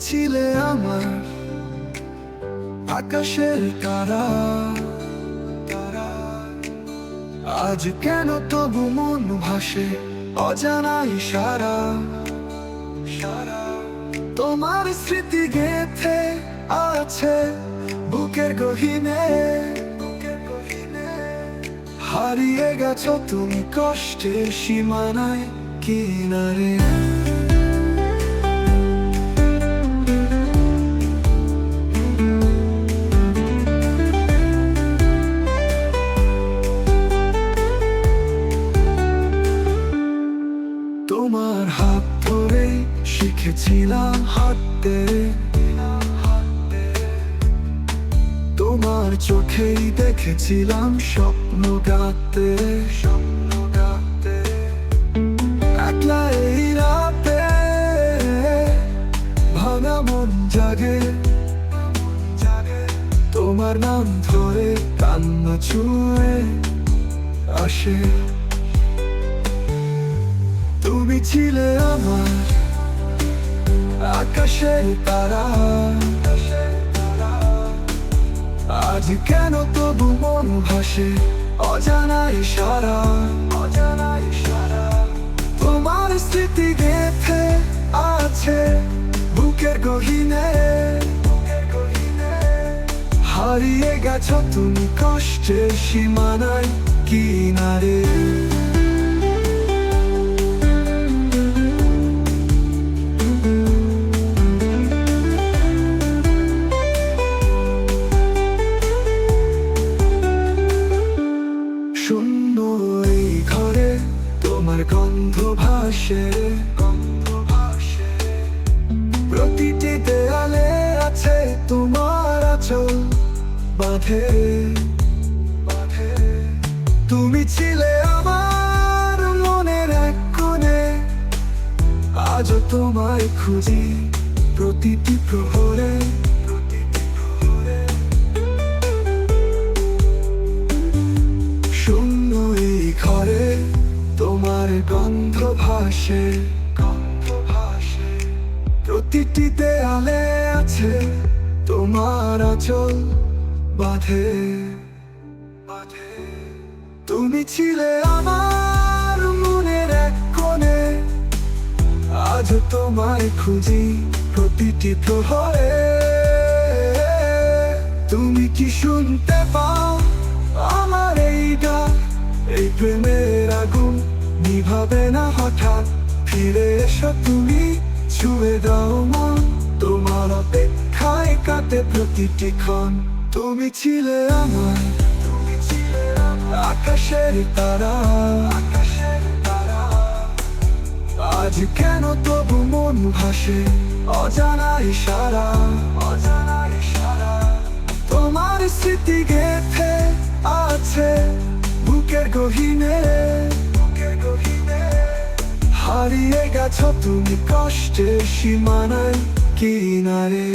ছিলে আমার আকাশের তারা, আজ কেন তবু মন ভাসে অজানা ইশারা। তোমার স্মৃতি গেথে আছে বুকের গহীনে, হারিয়ে গেছো তুমি কষ্টের সীমানায় কিনারে। তোমার হাত ধরে শিখেছিলাম হাঁটতে, তোমার চোখেই দেখেছিলাম স্বপ্ন গাতে। একলা এই রাতে ভাঙা মন জাগে, তোমার নাম ধরে কান্না ছুঁয়ে আসে। তুমি ছিলে আমার আকাশের তারা, আজ কেন তবু মন ভাসে অজানা ইশারা। তোমার স্মৃতি গেথে আছে বুকের গহীনে, হারিয়ে গেছো তুমি কষ্টের সীমানায় কিনারে। শূন্য এই ঘরে তোমার গন্ধ ভাসে, প্রতিটি দেয়ালে আছে তোমার আঁচল বাঁধে। তুমি ছিলে আমার মনের এক কোণে, আজও তোমায় খুঁজি প্রতিটি প্রহরে। শূন্য এই ঘরে তোমার গন্ধ ভাসে, প্রতিটি দেয়ালে আছে তোমার আঁচল বাঁধে। তুমি ছিলে আমার মনের এক কোণে, আজ তোমায় খুঁজি প্রতিটি প্রহরে। তুমি কি শুনতে পাও আমার এই ডাক? এই প্রেমের আগুন নিভাবে না হঠাৎ, ফিরে এসো তুমি, ছুঁয়ে দাও মন, তোমার অপেক্ষায় কাটে প্রতিটি ক্ষণ। তুমি ছিলে আমার আকাশের তারা, আজ কেন তবু মন ভাসে অজানা ইশারা। তোমার স্মৃতি গেথে আছে বুকের গহীনে, হারিয়ে গেছো তুমি কষ্টের সীমানায় কিনারে।